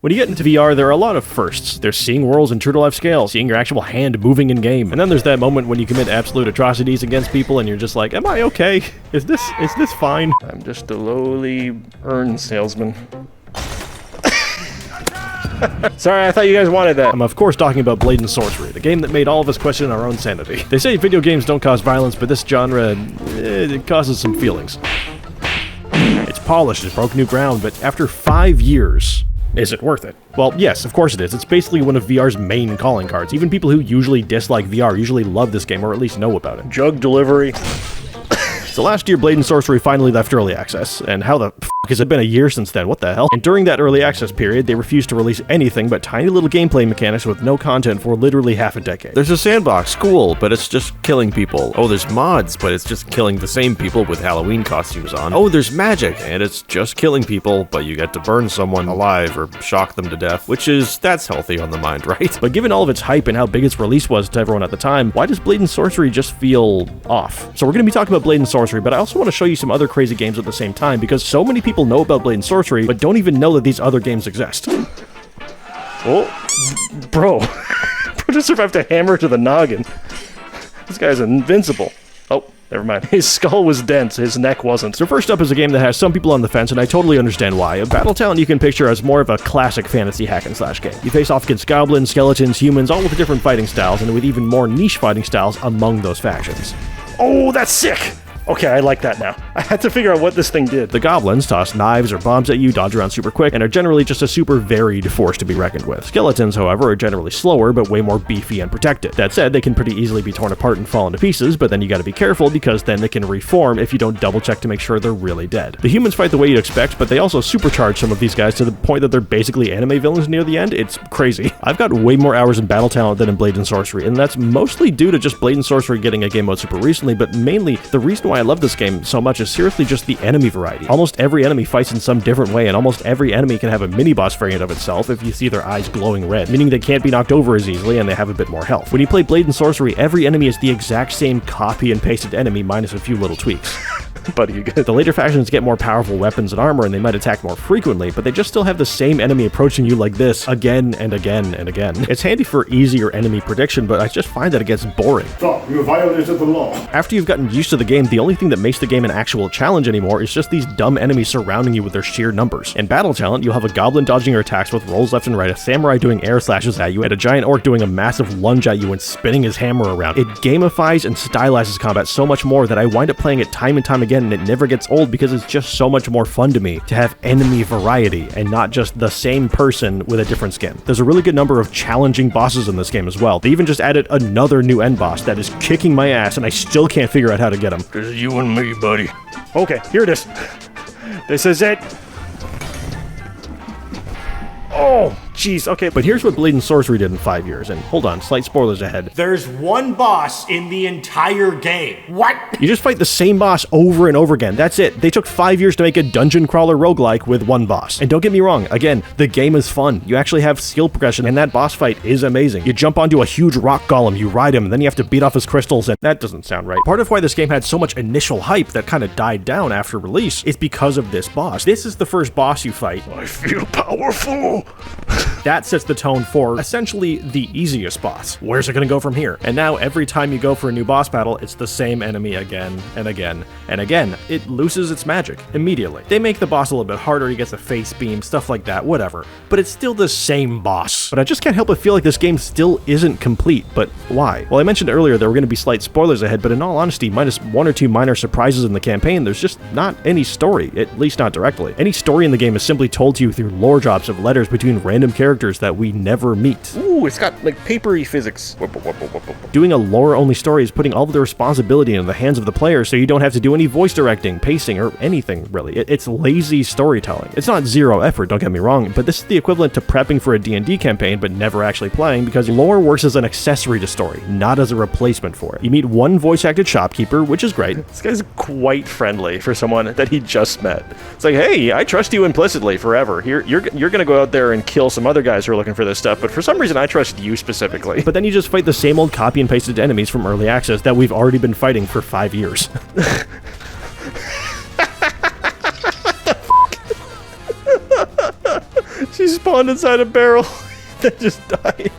When you get into VR, there are a lot of firsts. There's seeing worlds in true to life scale, seeing your actual hand moving in game, and then there's that moment when you commit absolute atrocities against people and you're just like, am I okay? Is this fine? I'm just a lowly urn salesman. Sorry, I thought you guys wanted that. I'm of course talking about Blade Sorcery, the game that made all of us question our own sanity. They say video games don't cause violence, but this genre, it causes some feelings. It's polished, it's broke new ground, but after 5 years, is it worth it? Well, yes, of course it is. It's basically one of VR's main calling cards. Even people who usually dislike VR usually love this game, or at least know about it. Jug delivery. So last year, Blade Sorcery finally left early access, and how the f*** has it been a year since then? What the hell? And during that early access period, they refused to release anything but tiny little gameplay mechanics with no content for literally half a decade. There's a sandbox, cool, but it's just killing people. Oh, there's mods, but it's just killing the same people with Halloween costumes on. Oh, there's magic, and it's just killing people, but you get to burn someone alive or shock them to death, that's healthy on the mind, right? But given all of its hype and how big its release was to everyone at the time, why does Blade Sorcery just feel off? So we're going to be talking about Blade Sorcery, but I also want to show you some other crazy games at the same time, because so many people know about Blade Sorcery, but don't even know that these other games exist. Oh, bro. Bro just survived a hammer to the noggin. This guy's invincible. Oh, never mind. His skull was dense, his neck wasn't. So first up is a game that has some people on the fence, and I totally understand why. Battle Talent you can picture as more of a classic fantasy hack-and-slash game. You face off against goblins, skeletons, humans, all with different fighting styles, and with even more niche fighting styles among those factions. Oh, that's sick! Okay, I like that now. I had to figure out what this thing did. The goblins toss knives or bombs at you, dodge around super quick, and are generally just a super varied force to be reckoned with. Skeletons, however, are generally slower, but way more beefy and protected. That said, they can pretty easily be torn apart and fall into pieces, but then you gotta be careful because then they can reform if you don't double check to make sure they're really dead. The humans fight the way you'd expect, but they also supercharge some of these guys to the point that they're basically anime villains near the end. It's crazy. I've got way more hours in Battle Talent than in Blade and Sorcery, and that's mostly due to just Blade and Sorcery getting a game mode super recently, but mainly the reason why I love this game so much is seriously just the enemy variety. Almost every enemy fights in some different way, and almost every enemy can have a mini-boss variant of itself if you see their eyes glowing red, meaning they can't be knocked over as easily and they have a bit more health. When you play Blade and Sorcery, every enemy is the exact same copy and pasted enemy minus a few little tweaks. Buddy, you good? The later factions get more powerful weapons and armor, and they might attack more frequently, but they just still have the same enemy approaching you like this again and again and again. It's handy for easier enemy prediction, but I just find that it gets boring. Stop, you violated the law. After you've gotten used to the game, the only thing that makes the game an actual challenge anymore is just these dumb enemies surrounding you with their sheer numbers. In Battle Talent, you'll have a goblin dodging your attacks with rolls left and right, a samurai doing air slashes at you, and a giant orc doing a massive lunge at you and spinning his hammer around. It gamifies and stylizes combat so much more that I wind up playing it time and time again, and it never gets old because it's just so much more fun to me to have enemy variety and not just the same person with a different skin. There's a really good number of challenging bosses in this game as well. They even just added another new end boss that is kicking my ass, and I still can't figure out how to get him. This is you and me, buddy. Okay, here it is. This is it. Oh, jeez, okay. But here's what Blade and Sorcery did in 5 years, and hold on, slight spoilers ahead. There's one boss in the entire game. What? You just fight the same boss over and over again. That's it. They took 5 years to make a dungeon crawler roguelike with one boss. And don't get me wrong, again, the game is fun. You actually have skill progression, and that boss fight is amazing. You jump onto a huge rock golem, you ride him, and then you have to beat off his crystals, and that doesn't sound right. Part of why this game had so much initial hype that kind of died down after release is because of this boss. This is the first boss you fight. I feel powerful. That sets the tone for essentially the easiest boss. Where's it gonna go from here? And now every time you go for a new boss battle, it's the same enemy again and again and again. It loses its magic immediately. They make the boss a little bit harder, he gets a face beam, stuff like that, whatever. But it's still the same boss. But I just can't help but feel like this game still isn't complete. But why? Well, I mentioned earlier there were gonna be slight spoilers ahead, but in all honesty, minus one or two minor surprises in the campaign, there's just not any story, at least not directly. Any story in the game is simply told to you through lore drops of letters between random characters that we never meet. Ooh, it's got like papery physics. Doing a lore-only story is putting all of the responsibility in the hands of the player, so you don't have to do any voice directing, pacing, or anything really. It's lazy storytelling. It's not zero effort, don't get me wrong, but this is the equivalent to prepping for a D&D campaign but never actually playing, because lore works as an accessory to story, not as a replacement for it. You meet one voice-acted shopkeeper, which is great. This guy's quite friendly for someone that he just met. It's like, hey, I trust you implicitly forever. You're gonna go out there and kill some other guys who are looking for this stuff, but for some reason I trust you specifically. But then you just fight the same old copy and pasted enemies from early access that we've already been fighting for 5 years. He spawned inside a barrel that just died.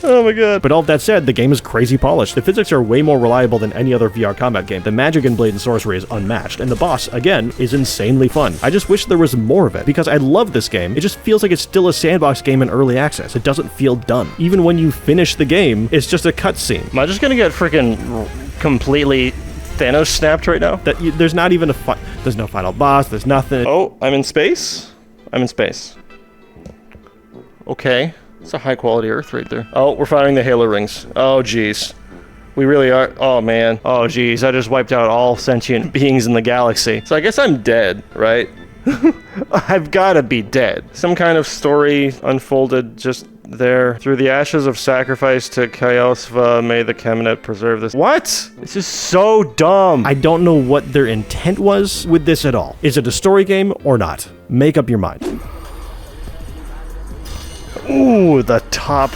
Oh my god. But all of that said, the game is crazy polished. The physics are way more reliable than any other VR combat game. The magic in Blade and Sorcery is unmatched, and the boss, again, is insanely fun. I just wish there was more of it, because I love this game. It just feels like it's still a sandbox game in early access. It doesn't feel done. Even when you finish the game, it's just a cutscene. Am I just gonna get freaking completely Thanos snapped right now? There's not even there's no final boss, there's nothing. Oh, I'm in space? I'm in space. Okay. It's a high quality Earth right there. Oh, we're firing the Halo rings. Oh, jeez. We really are. Oh, man. Oh, jeez. I just wiped out all sentient beings in the galaxy. So I guess I'm dead, right? I've gotta be dead. Some kind of story unfolded just there. Through the ashes of sacrifice to Kaiosva, may the Kemenet preserve this. What? This is so dumb. I don't know what their intent was with this at all. Is it a story game or not? Make up your mind. Ooh, the top.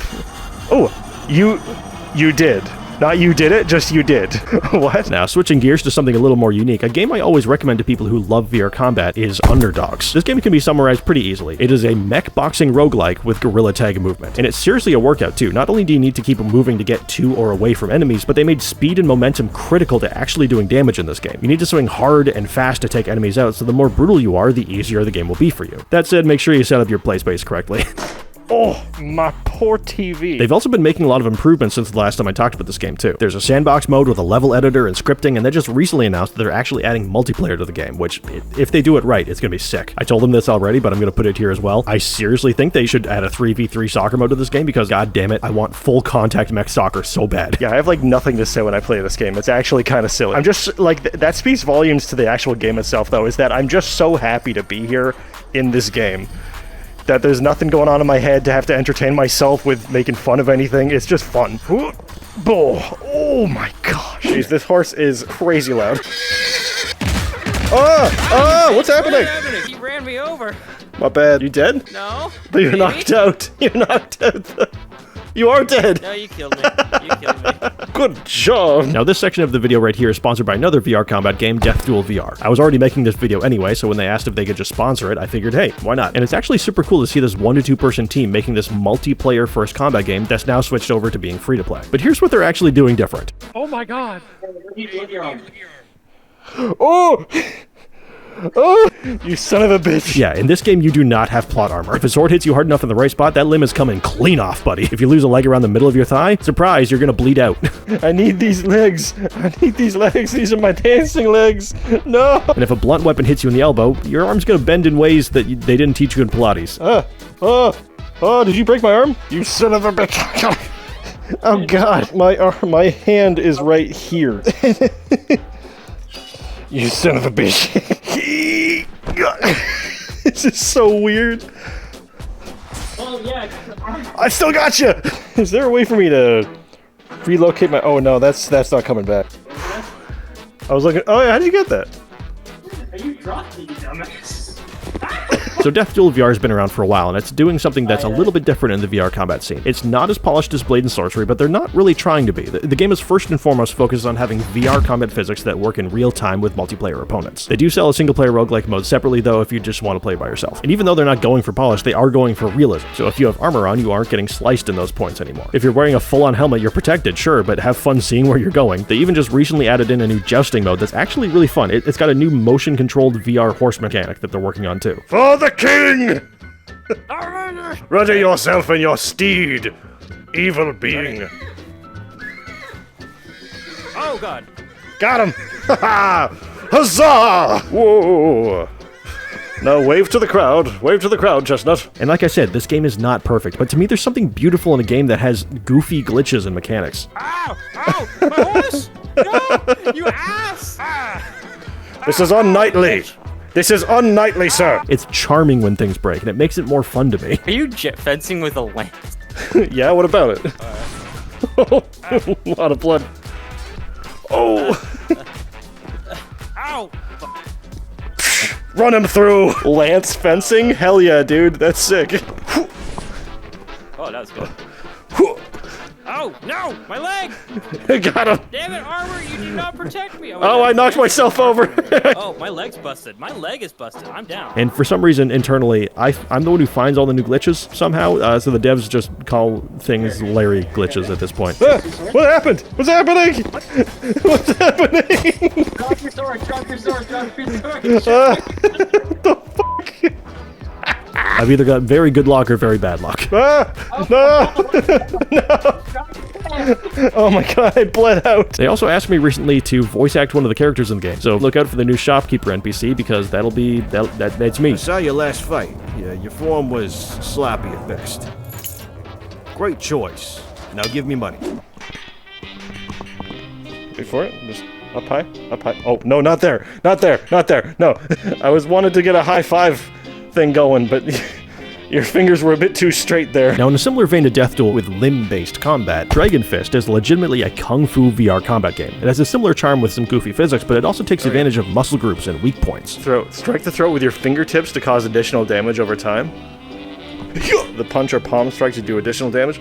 Oh, you did. Not you did it, just you did. What? Now, switching gears to something a little more unique, a game I always recommend to people who love VR combat is Underdogs. This game can be summarized pretty easily. It is a mech boxing roguelike with gorilla tag movement. And it's seriously a workout too. Not only do you need to keep moving to get to or away from enemies, but they made speed and momentum critical to actually doing damage in this game. You need to swing hard and fast to take enemies out, so the more brutal you are, the easier the game will be for you. That said, make sure you set up your play space correctly. Oh, my poor TV. They've also been making a lot of improvements since the last time I talked about this game too. There's a sandbox mode with a level editor and scripting, and they just recently announced that they're actually adding multiplayer to the game, which, if they do it right, it's gonna be sick. I told them this already, but I'm gonna put it here as well. I seriously think they should add a 3v3 soccer mode to this game, because god damn it, I want full contact mech soccer so bad. Yeah, I have like nothing to say when I play this game. It's actually kind of silly. I'm just like, that speaks volumes to the actual game itself though, is that I'm just so happy to be here in this game. That there's nothing going on in my head to have to entertain myself with making fun of anything. It's just fun. Oh my gosh. Jeez, this horse is crazy loud. What's happening? He ran me over. My bad. You dead? No. But you're knocked out. You're knocked out. You are dead. No, you killed me. You killed me. Good job. Now, this section of the video right here is sponsored by another VR combat game, Duel VR. I was already making this video anyway, so when they asked if they could just sponsor it, I figured, hey, why not? And it's actually super cool to see this 1 to 2 person team making this multiplayer first combat game that's now switched over to being free to play. But here's what they're actually doing different. Oh my god. Oh! Oh, you son of a bitch. Yeah, in this game, you do not have plot armor. If a sword hits you hard enough in the right spot, that limb is coming clean off, buddy. If you lose a leg around the middle of your thigh, surprise, you're gonna bleed out. I need these legs. I need these legs. These are my dancing legs. No. And if a blunt weapon hits you in the elbow, your arm's gonna bend in ways that they didn't teach you in Pilates. Did you break my arm? You son of a bitch. Oh god, my hand is right here. You son of a bitch. This is so weird. Oh yeah. I still got you. Is there a way for me to relocate my? Oh no, that's not coming back. I was looking. Oh yeah, how did you get that? You dropped me, you dumbass. So Duel VR has been around for a while, and it's doing something that's a little bit different in the VR combat scene. It's not as polished as Blade and Sorcery, but they're not really trying to be. The game is first and foremost focused on having VR combat physics that work in real time with multiplayer opponents. They do sell a single-player roguelike mode separately, though, if you just want to play by yourself. And even though they're not going for polish, they are going for realism. So if you have armor on, you aren't getting sliced in those points anymore. If you're wearing a full-on helmet, you're protected, sure, but have fun seeing where you're going. They even just recently added in a new jousting mode that's actually really fun. It's got a new motion-controlled VR horse mechanic that they're working on, too. For the king! Ready yourself and your steed, evil being. Oh god. Got him! Ha ha! Huzzah! Whoa! Now wave to the crowd, Chestnut. And like I said, this game is not perfect, but to me there's something beautiful in a game that has goofy glitches and mechanics. Ow! Ow! My horse! No! You ass! This is unknightly. This is unknightly, sir. It's charming when things break, and it makes it more fun to me. Are you jet fencing with a lance? Yeah, what about it? A lot of blood. Oh! Ow! Run him through! Lance fencing? Hell yeah, dude. That's sick. Oh, that was good. Oh, no! My leg! Got him. Damn it, armor! You do not protect me! Oh, I knocked myself over. Oh, my leg's busted. My leg is busted. I'm down. And for some reason, internally, I'm the one who finds all the new glitches somehow, so the devs just call things Larry glitches at this point. What happened? What's happening? What's happening? Drop your sword, drop your sword, drop your sword. The fuck? I've either got very good luck or very bad luck. No! No! Oh my god, I bled out. They also asked me recently to voice act one of the characters in the game, so look out for the new shopkeeper NPC because that's me. I saw your last fight. Yeah, your form was sloppy at best. Great choice. Now give me money. Wait for it. Just up high, up high. Oh, no, not there. Not there. Not there. No. I wanted to get a high five thing going, but your fingers were a bit too straight there. Now, in a similar vein to Death Duel with limb-based combat, Dragon Fist is legitimately a kung fu VR combat game. It has a similar charm with some goofy physics, but it also takes advantage of muscle groups and weak points. Strike the throat with your fingertips to cause additional damage over time. The punch or palm strike to do additional damage.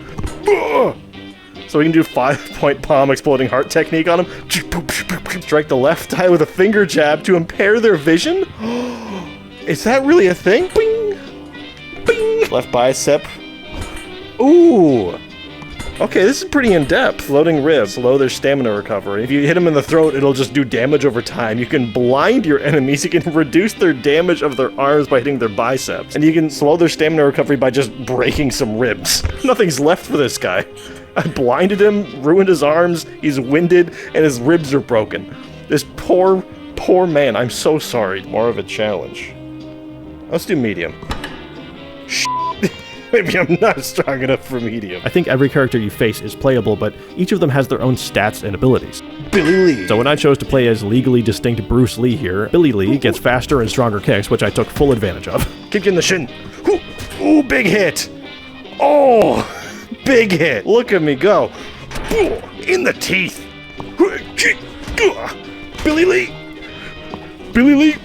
So we can do 5-point palm exploding heart technique on them. Strike the left eye with a finger jab to impair their vision? Is that really a thing? Bing! Bing! Left bicep. Ooh! Okay, this is pretty in-depth. Floating ribs slow their stamina recovery. If you hit them in the throat, it'll just do damage over time. You can blind your enemies. You can reduce their damage of their arms by hitting their biceps. And you can slow their stamina recovery by just breaking some ribs. Nothing's left for this guy. I blinded him, ruined his arms, he's winded, and his ribs are broken. This poor, poor man. I'm so sorry. More of a challenge. Let's do medium. Maybe I'm not strong enough for medium. I think every character you face is playable, but each of them has their own stats and abilities. Billy Lee. So when I chose to play as legally distinct Bruce Lee here, Billy Lee gets faster and stronger kicks, which I took full advantage of. Kick you in the shin. Ooh, ooh, big hit. Oh, big hit. Look at me go. Ooh, in the teeth. Billy Lee. Billy Lee.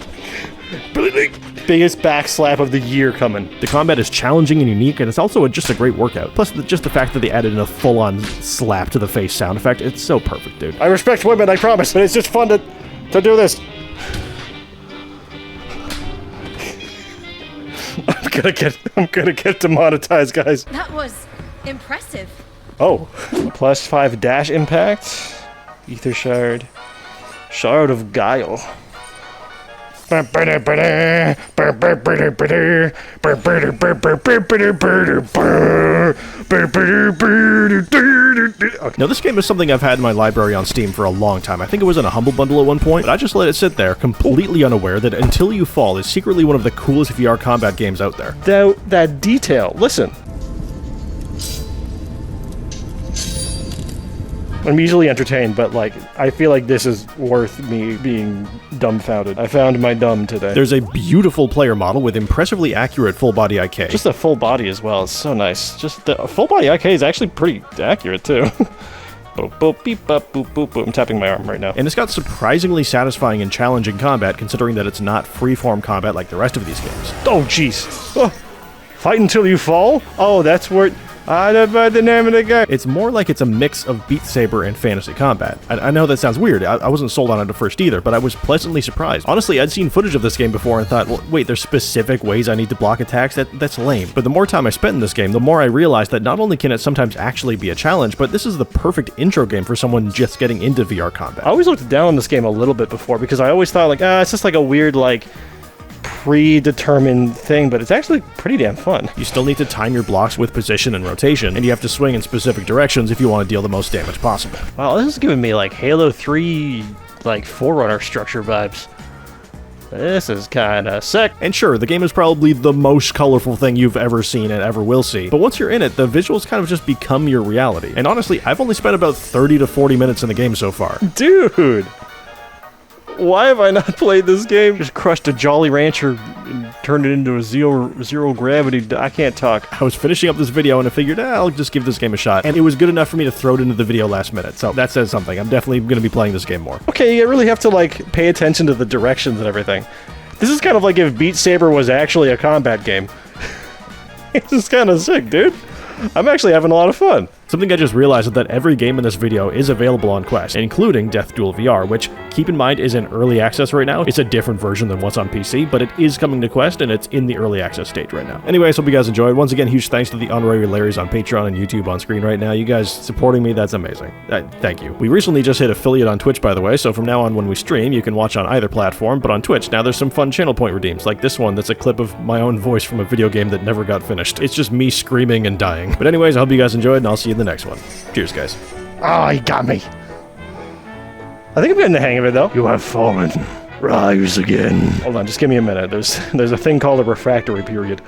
Billy Lee. Biggest back slap of the year coming. The combat is challenging and unique, and it's also just a great workout. Plus, just the fact that they added in a full-on slap to the face sound effect, it's so perfect, dude. I respect women, I promise, but it's just fun to do this. I'm gonna get demonetized, guys. That was impressive. Oh, +5 dash impact, ether shard, shard of guile. Now this game is something I've had in my library on Steam for a long time. I think it was in a Humble Bundle at one point, but I just let it sit there, completely unaware that Until You Fall is secretly one of the coolest VR combat games out there. That detail, listen. I'm easily entertained, but like, I feel like this is worth me being dumbfounded. I found my dumb today. There's a beautiful player model with impressively accurate full-body IK. Just a full body as well, it's so nice. Just the full-body IK is actually pretty accurate, too. Boop, boop, beep, boop, boop, boop, boop. I'm tapping my arm right now. And it's got surprisingly satisfying and challenging combat, considering that it's not free-form combat like the rest of these games. Oh, jeez. Oh, fight until you fall? Oh, that's where... I don't know the name of the game. It's more like it's a mix of Beat Saber and fantasy combat. I know that sounds weird. I wasn't sold on it at first either, but I was pleasantly surprised. Honestly, I'd seen footage of this game before and thought, well, wait, there's specific ways I need to block attacks? That's lame. But the more time I spent in this game, the more I realized that not only can it sometimes actually be a challenge, but this is the perfect intro game for someone just getting into VR combat. I always looked down on this game a little bit before because I always thought like, it's just like a weird like predetermined thing, but it's actually pretty damn fun. You still need to time your blocks with position and rotation, and you have to swing in specific directions if you want to deal the most damage possible. Wow, this is giving me like Halo 3, like Forerunner structure vibes. This is kinda sick. And sure, the game is probably the most colorful thing you've ever seen and ever will see, but once you're in it, the visuals kind of just become your reality. And honestly, I've only spent about 30 to 40 minutes in the game so far. Dude! Why have I not played this game? Just crushed a Jolly Rancher and turned it into a zero gravity. I can't talk. I was finishing up this video and I figured, I'll just give this game a shot. And it was good enough for me to throw it into the video last minute. So that says something. I'm definitely going to be playing this game more. Okay, you really have to like pay attention to the directions and everything. This is kind of like if Beat Saber was actually a combat game. This is kind of sick, dude. I'm actually having a lot of fun. Something I just realized is that every game in this video is available on Quest, including Duel VR, which, keep in mind, is in early access right now. It's a different version than what's on PC, but it is coming to Quest, and it's in the early access stage right now. Anyways, hope you guys enjoyed. Once again, huge thanks to the honorary Larrys on Patreon and YouTube on screen right now. You guys supporting me, that's amazing. Thank you. We recently just hit affiliate on Twitch, by the way, so from now on when we stream, you can watch on either platform, but on Twitch, now there's some fun channel point redeems, like this one that's a clip of my own voice from a video game that never got finished. It's just me screaming and dying. But anyways, I hope you guys enjoyed, and I'll see you in the next one. Cheers, guys. Oh, he got me. I think I'm getting the hang of it, though. You have fallen. Rise again. Hold on, just give me a minute. There's a thing called a refractory period.